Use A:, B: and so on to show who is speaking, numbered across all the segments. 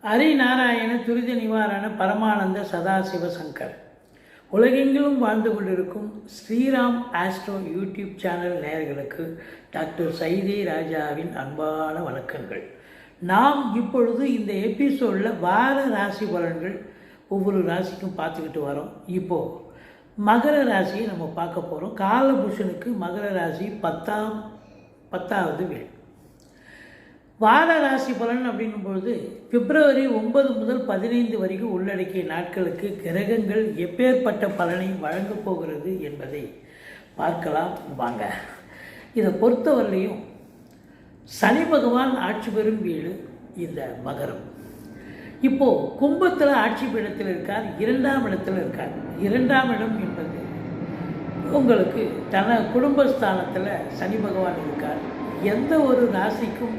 A: ஹரிநாராயண துரித நிவாரண பரமானந்த சதாசிவ சங்கர். உலகெங்கிலும் வாழ்ந்து கொண்டிருக்கும் ஸ்ரீராம் ஆஸ்ட்ரோ யூடியூப் சேனல் நேயர்களுக்கு டாக்டர் சைதே ராஜாவின் அன்பான வணக்கங்கள். நாம் இப்பொழுது இந்த எபிசோடில் வார ராசி பலன்கள் ஒவ்வொரு ராசிக்கும் பார்த்துக்கிட்டு வரோம். இப்போது மகர ராசியை நம்ம பார்க்க போகிறோம். காலபுருஷனுக்கு மகர ராசி 10வது வீடு. வார ராசி பலன் அப்படிங்கும்பொழுது பிப்ரவரி 9 முதல் 15 வரைக்கும் உள்ளடக்கிய நாட்களுக்கு கிரகங்கள் எப்பேற்பட்ட பலனை வழங்கப் போகிறது என்பதை பார்க்கலாம் வாங்க. இதை பொறுத்தவரையிலையும் சனி பகவான் ஆட்சி பெறும் வீடு இந்த மகரம். இப்போது கும்பத்தில் ஆட்சி பீடத்தில் இருக்கார், 2ஆம் இடத்தில் இருக்கார். 2ஆம் இடம் என்பது உங்களுக்கு குடும்பஸ்தானத்தில் சனி பகவான் இருக்கார். எந்த ஒரு ராசிக்கும்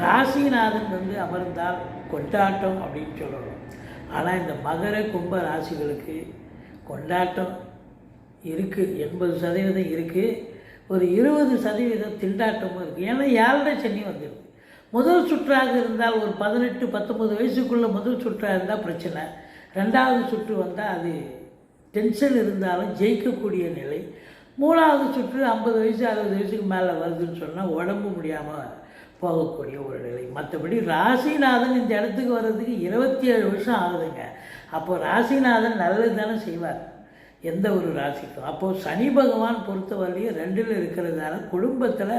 A: ராசிநாதன் அமர்ந்தால் கொண்டாட்டம் அப்படின்னு சொல்லணும். ஆனால் இந்த மகர கும்ப ராசிகளுக்கு கொண்டாட்டம் இருக்குது, 80% இருக்குது, ஒரு 20% திண்டாட்டமும் இருக்குது. ஏன்னா 7 சனி வந்துடுது. முதல் சுற்றாக இருந்தால் ஒரு 18-19 வயசுக்குள்ளே முதல் சுற்றாக இருந்தால் பிரச்சனை. 2வது சுற்று வந்தால் அது டென்ஷன் இருந்தாலும் ஜெயிக்கக்கூடிய நிலை. 3வது சுற்று 50 வயசு 60 வயசுக்கு மேலே வருதுன்னு சொன்னால் உடம்பு முடியாமல் போகக்கூடிய ஒரு நிலை. மற்றபடி ராசிநாதன் இந்த இடத்துக்கு வர்றதுக்கு 27 வருஷம் ஆகுதுங்க. அப்போது ராசிநாதன் நல்லது தானே செய்வார் எந்த ஒரு ராசிக்கும். அப்போது சனி பகவான் பொறுத்தவரையும் 2ல் இருக்கிறதால குடும்பத்தில்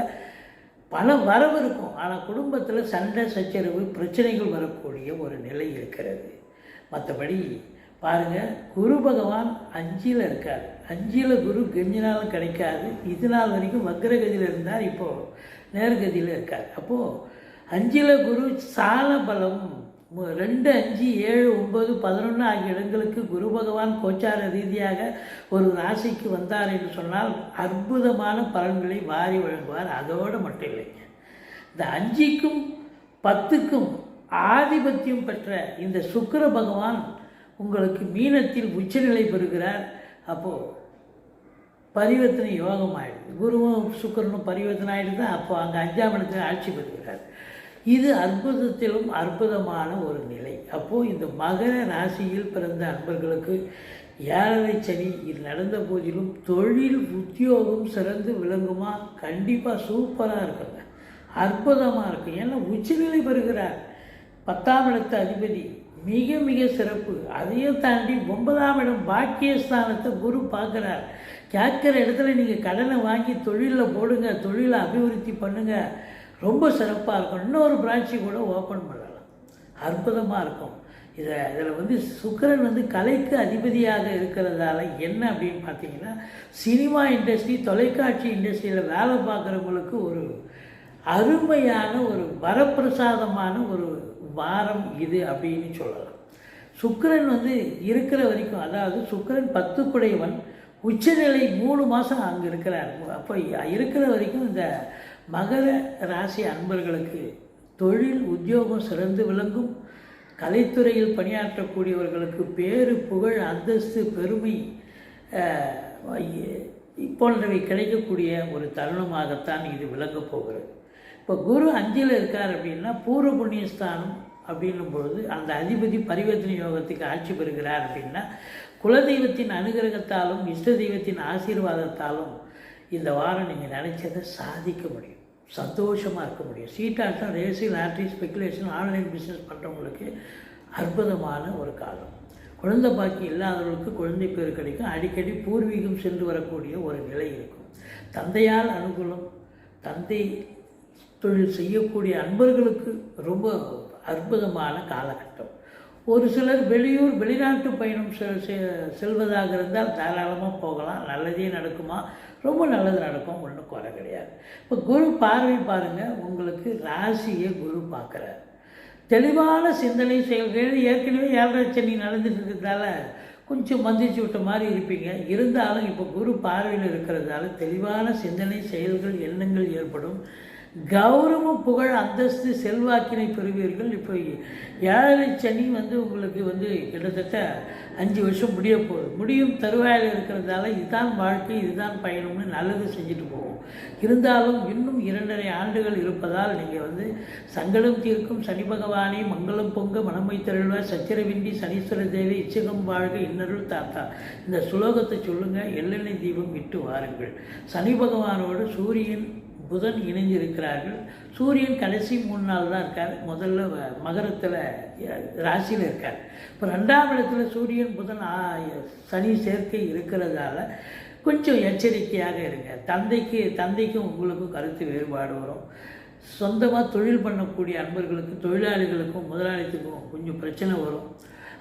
A: பல வரவு இருக்கும். ஆனால் குடும்பத்தில் சண்டை சச்சரவு பிரச்சனைகள் வரக்கூடிய ஒரு நிலை இருக்கிறது. மற்றபடி பாருங்கள், குரு பகவான் 5ல் இருக்கார். 5ல் குரு கெஞ்சினாலும் கிடைக்காது. இது நாள் வரைக்கும் வக்ரகதியில் இருந்தார், இப்போது நேர்கதியில் இருக்கார். அப்போது 5ல் குரு சால பலம் 2, 5, 7, 9, 11 ஆகிய இடங்களுக்கு குரு பகவான் கோச்சார ரீதியாக ஒரு ராசிக்கு வந்தார் என்று சொன்னால் அற்புதமான பலன்களை வாரி வழங்குவார். அதோடு மட்டும் இல்லைங்க, இந்த 5க்கும் 10க்கும் ஆதிபத்தியம் பெற்ற இந்த சுக்கிர பகவான் உங்களுக்கு மீனத்தில் உச்சநிலை பெறுகிறார். அப்போது பரிவர்த்தனை யோகம் ஆகிடுது. குருவும் சுக்கிரனும் பரிவர்த்தனை ஆகிடுது. அப்போது அங்கே 5ஆம் இடத்தில் ஆட்சி பெறுகிறார். இது அற்புதத்திலும் அற்புதமான ஒரு நிலை. அப்போது இந்த மகர ராசியில் பிறந்த அன்பர்களுக்கு 7 சனி இது நடந்த போதிலும் தொழில் உத்தியோகம் சிறந்து விளங்குமா? கண்டிப்பாக சூப்பராக இருக்குங்க, அற்புதமாக இருக்கும். ஏன்னா உச்சநிலை பெறுகிறார். 10ஆம் இடத்து அதிபதி மிக மிக சிறப்பு. அதையும் தாண்டி 9ஆம் இடம் பாக்கியஸ்தானத்தை குரு பார்க்குறார். கேட்குற இடத்துல நீங்கள் கடனை வாங்கி தொழிலில் போடுங்க, தொழிலை அபிவிருத்தி பண்ணுங்கள், ரொம்ப சிறப்பாக இருக்கும். இன்னொரு பிரான்ச்சு கூட ஓப்பன் பண்ணலாம், அற்புதமாக இருக்கும். இதில் சுக்கிரன் கலைக்கு அதிபதியாக இருக்கிறதால என்ன அப்படின்னு பார்த்தீங்கன்னா, சினிமா இண்டஸ்ட்ரி தொலைக்காட்சி இண்டஸ்ட்ரியில் வேலை பார்க்குறவங்களுக்கு ஒரு அருமையான ஒரு வரப்பிரசாதமான ஒரு வாரம் இது அப்படின்னு சொல்லலாம். சுக்கிரன் இருக்கிற வரைக்கும், அதாவது சுக்கிரன் 10 குடையவன், உச்சநிலை 3 மாதம் அங்கே இருக்கிறார். அப்போ இருக்கிற வரைக்கும் இந்த மகர ராசி அன்பர்களுக்கு தொழில் உத்தியோகம் சிறந்து விளங்கும். கலைத்துறையில் பணியாற்றக்கூடியவர்களுக்கு பேரு புகழ் அந்தஸ்து பெருமை போன்றவை கிடைக்கக்கூடிய ஒரு தருணமாகத்தான் இது விளங்கப் போகிறது. இப்போ குரு 5ல் இருக்கார் அப்படின்னா பூர்வ புண்ணியஸ்தானம் அப்படின்னும் பொழுது அந்த அதிபதி பரிவர்த்தனை யோகத்துக்கு ஆட்சி பெறுகிறார். அப்படின்னா குலதெய்வத்தின் அனுகிரகத்தாலும் இஷ்ட தெய்வத்தின் ஆசீர்வாதத்தாலும் இந்த வாரம் நீங்கள் நினைச்சதை சாதிக்க முடியும், சந்தோஷமாக இருக்க முடியும். சீட்டாட்டம், ரேசி, லாட்ரி, ஸ்பெக்குலேஷன், ஆன்லைன் பிஸ்னஸ் பண்ணுறவங்களுக்கு அற்புதமான ஒரு காலம். குழந்தை பாக்கி இல்லாதவர்களுக்கு குழந்தை பேர் கிடைக்கும். அடிக்கடி பூர்வீகம் சென்று வரக்கூடிய ஒரு நிலை இருக்கும். தந்தையால் அனுகூலம், தந்தை தொழில் செய்யக்கூடிய அன்பர்களுக்கு ரொம்ப அற்புதமான காலகட்டம். ஒரு சிலர் வெளிநாட்டு பயணம் செல்வதாக இருந்தால் தாராளமாக போகலாம், நல்லதே நடக்குமா? ரொம்ப நல்லது நடக்கும், ஒன்றும் குறை கிடையாது. இப்போ குரு பார்வை பாருங்கள், உங்களுக்கு ராசியை குரு பார்க்குறார். தெளிவான சிந்தனை செயல்கள். ஏற்கனவே 7 சனி நடந்துட்டு இருக்கிறதால கொஞ்சம் மந்திரிச்சு விட்ட மாதிரி இருப்பீங்க. இருந்தாலும் இப்போ குரு பார்வையில் இருக்கிறதால தெளிவான சிந்தனை செயல்கள் எண்ணங்கள் ஏற்படும். கௌரவம், புகழ், அந்தஸ்து, செல்வாக்கினை பெறுவீர்கள். இப்போ 7 சனி உங்களுக்கு கிட்டத்தட்ட 5 வருஷம் முடிய போகுது. முடியும் தருவாயில் இருக்கிறதால இதுதான் வாழ்க்கை, இதுதான் பயணம்னு நல்லது செஞ்சுட்டு போவோம். இருந்தாலும் இன்னும் 2.5 ஆண்டுகள் இருப்பதால் நீங்கள் சங்கடம் தீர்க்கும் சனி பகவானை மங்களம் பொங்க மனமை திரள்வ சச்சிரவிண்டி சனீஸ்வர தேவி இச்சகம் வாழ்க இன்னருள் தாத்தா. இந்த சுலோகத்தை சொல்லுங்கள். எள்ளெண்ணெய் தீபம் விட்டு வாருங்கள். சனி பகவானோடு சூரியன் புதன் இணைஞ்சிருக்கிறார்கள். சூரியன் கடைசி 3 நாள் தான் இருக்கார். முதல்ல மகரத்தில் ராசியில் இருக்கார். இப்போ 2ஆம் இடத்துல சூரியன் புதன் சனி சேர்க்கை இருக்கிறதால கொஞ்சம் எச்சரிக்கையாக இருங்க. தந்தைக்கும் உங்களுக்கும் கருத்து வேறுபாடு வரும். சொந்தமாக தொழில் பண்ணக்கூடிய அன்பர்களுக்கு, தொழிலாளிகளுக்கும் முதலாளித்துக்கும் கொஞ்சம் பிரச்சனை வரும்.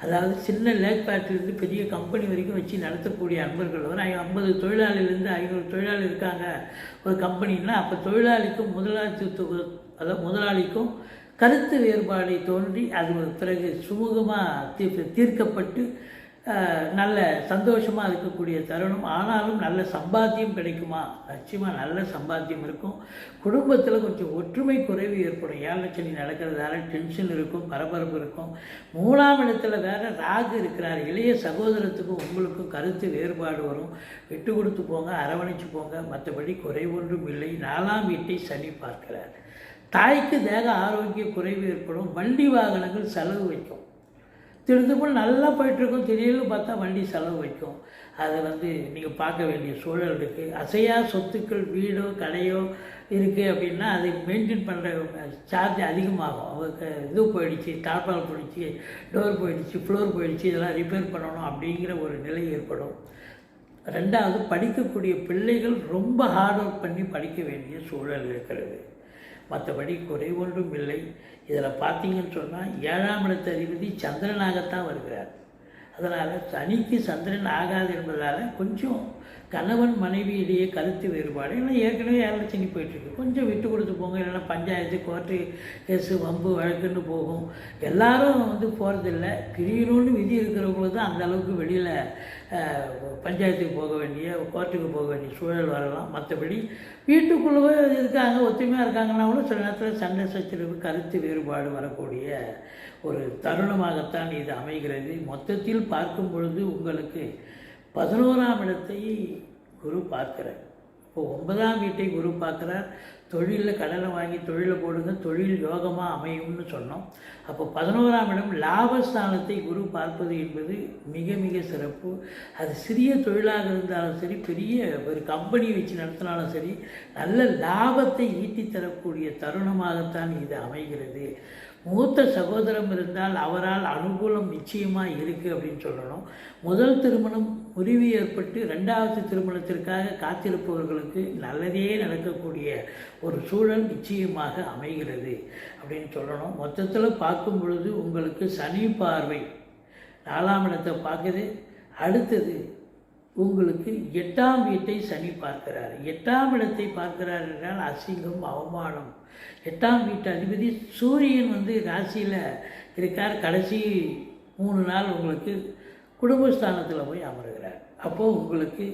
A: அதாவது சின்ன லேக் ஃபேக்ட்ரிலேருந்து பெரிய கம்பெனி வரைக்கும் வச்சு நடத்தக்கூடிய அன்பர்கள் 50 தொழிலாளிலேருந்து 500 தொழிலாளி இருக்காங்க ஒரு கம்பெனின்னா, அப்போ தொழிலாளிக்கும் முதலாளிக்கும் கருத்து வேறுபாடு தோன்றி அது பிறகு சுமூகமாக தீர்க்கப்பட்டு நல்ல சந்தோஷமாக இருக்கக்கூடிய தருணம். ஆனாலும் நல்ல சம்பாத்தியம் கிடைக்குமா? நிச்சயமாக நல்ல சம்பாத்தியம் இருக்கும். குடும்பத்தில் கொஞ்சம் ஒற்றுமை குறைவு ஏற்படும். 7 சனி நடக்கிறதால டென்ஷன் இருக்கும், பரபரப்பு இருக்கும். 3ஆம் இடத்துல வேறு ராகு இருக்கிறார். இளைய சகோதரத்துக்கும் உங்களுக்கும் கருத்து வேறுபாடு வரும். விட்டு கொடுத்து போங்க, அரவணைச்சு போங்க. மற்றபடி குறைவொன்றும் இல்லை. 4ஆம் வீட்டை சனி பார்க்கிறார். தாய்க்கு தேக ஆரோக்கிய குறைவு ஏற்படும். வண்டி வாகனங்கள் செலவு வைக்கும். திருந்துபோல் நல்லா போயிட்டுருக்கும். திடீர்னு பார்த்தா வண்டி செலவு வைக்கும். அதை நீங்கள் பார்க்க வேண்டிய சூழல் இருக்குது. அசையா சொத்துக்கள் வீடோ கடையோ இருக்குது அப்படின்னா அதை மெயின்டைன் பண்ணுற சார்ஜ் அதிகமாகும். அவருக்கு இது போயிடுச்சு, டாப்பால் போயிடுச்சு, டோர் போயிடுச்சு, ஃப்ளோர் போயிடுச்சு, இதெல்லாம் ரிப்பேர் பண்ணணும் அப்படிங்கிற ஒரு நிலை ஏற்படும். 2வது, படிக்கக்கூடிய பிள்ளைகள் ரொம்ப ஹார்ட் ஒர்க் பண்ணி படிக்க வேண்டிய சூழல் இருக்கிறது. மற்றபடி குறை ஒன்றும் இல்லை. இதில் பார்த்தீங்கன்னு சொன்னால் 7ஆம் இடத்து அதிபதி சந்திரனாகத்தான் வருகிறார். அதனால் சனிக்கு சந்திரன் ஆகாது என்பதால் கொஞ்சம் கணவன் மனைவியிடையே கருத்து வேறுபாடு. ஏன்னா ஏற்கனவே 7 சனி போயிட்டுருக்கு. கொஞ்சம் விட்டு கொடுத்து போங்க. இல்லைன்னா பஞ்சாயத்து, கோர்ட்டு கேஸு, வம்பு வழக்குன்னு போகும். எல்லாரும் போகிறதில்ல. பிரியணும்னு விதி இருக்கிறவங்களுக்கு தான் அந்த அளவுக்கு வெளியில் பஞ்சாயத்துக்கு போக வேண்டிய, கோர்ட்டுக்கு போக வேண்டிய சூழல் வரலாம். மற்றபடி வீட்டுக்குள்ளே இருக்காங்க, ஒத்துமையாக இருக்காங்கன்னா கூட சில நேரத்தில் சண்டை சச்சரவு, கருத்து வேறுபாடு வரக்கூடிய ஒரு தருணமாகத்தான் இது அமைகிறது. மொத்தத்தில் பார்க்கும் பொழுது உங்களுக்கு 11ஆம் இடத்தை குரு பார்க்கிறார். இப்போது 9ஆம் வீட்டை குரு பார்க்குறார். தொழிலில் கடனை வாங்கி தொழிலை போடுங்க, தொழில் யோகமாக அமையும்னு சொன்னோம். அப்போ 11ஆம் இடம் லாபஸ்தானத்தை குரு பார்ப்பது என்பது மிக மிக சிறப்பு. அது சிறிய தொழிலாக இருந்தாலும் சரி, பெரிய ஒரு கம்பெனி வச்சு நடத்தினாலும் சரி, நல்ல லாபத்தை ஈட்டி தரக்கூடிய தருணமாகத்தான் இது அமைகிறது. மூத்த சகோதரம் இருந்தால் அவரால் அனுகூலம் நிச்சயமாக இருக்குது அப்படின்னு சொல்லணும். முதல் திருமணம் முறிவு ஏற்பட்டு 2வது திருமணத்திற்காக காத்திருப்பவர்களுக்கு நல்லதே நடக்கக்கூடிய ஒரு சூழல் நிச்சயமாக அமைகிறது அப்படின்னு சொல்லணும். மொத்தத்தில் பார்க்கும் பொழுது உங்களுக்கு சனி பார்வை 4ஆம் இடத்தை பார்க்குது. அடுத்தது உங்களுக்கு 8ஆம் வீட்டை சனி பார்க்கிறார். 8ஆம் இடத்தை பார்க்கிறார் என்றால் அசிங்கம், அவமானம். 8ஆம் வீட்டு அதிபதி சூரியன் ராசியில் இருக்கார். கடைசி 3 நாள் உங்களுக்கு குடும்பஸ்தானத்தில் போய் அமர்கிறார். அப்போது உங்களுக்கு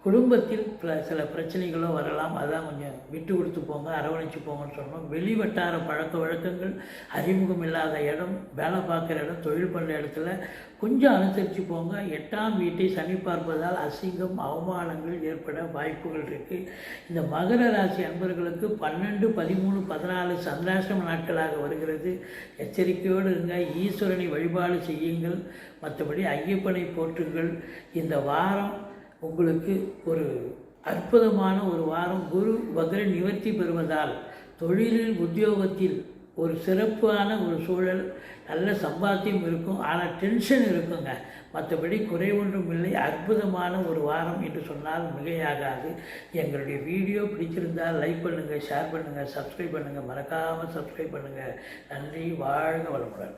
A: குடும்பத்தில் சில பிரச்சனைகளோ வரலாம். அதான் கொஞ்சம் விட்டு கொடுத்து போங்க, அரவணைச்சு போங்கன்னு சொன்னோம். வெளிவட்டார பழக்க வழக்கங்கள், அறிமுகம் இல்லாத இடம், வேலை பார்க்குற இடம், தொழில் பண்ணுற இடத்துல கொஞ்சம் அனுசரித்து போங்க. 8ஆம் வீட்டை சனி பார்ப்பதால் அசிங்கம், அவமானங்கள் ஏற்பட வாய்ப்புகள் இருக்குது. இந்த மகர ராசி அன்பர்களுக்கு 12, 13, 14 சந்திராசிரம நாட்களாக வருகிறது. எச்சரிக்கையோடு இருங்க. ஈஸ்வரனை வழிபாடு செய்யுங்கள். மற்றபடி ஐயப்பனை போற்றுங்கள். இந்த வாரம் உங்களுக்கு ஒரு அற்புதமான ஒரு வாரம். குரு வக்ர நிவர்த்தி பெறுவதால் தொழிலில், உத்தியோகத்தில் ஒரு சிறப்பான ஒரு சூழல், நல்ல சம்பாத்தியம் இருக்கும். ஆனால் டென்ஷன் இருக்குங்க. மற்றபடி குறை ஒன்றும் இல்லை. அற்புதமான ஒரு வாரம் என்று சொன்னால் மிகையாகாது. எங்களுடைய வீடியோ பிடிச்சிருந்தால் லைக் பண்ணுங்கள், ஷேர் பண்ணுங்கள், சப்ஸ்கிரைப் பண்ணுங்கள். மறக்காமல் சப்ஸ்கிரைப் பண்ணுங்கள். நன்றி. வாழ்க வளமுடன்.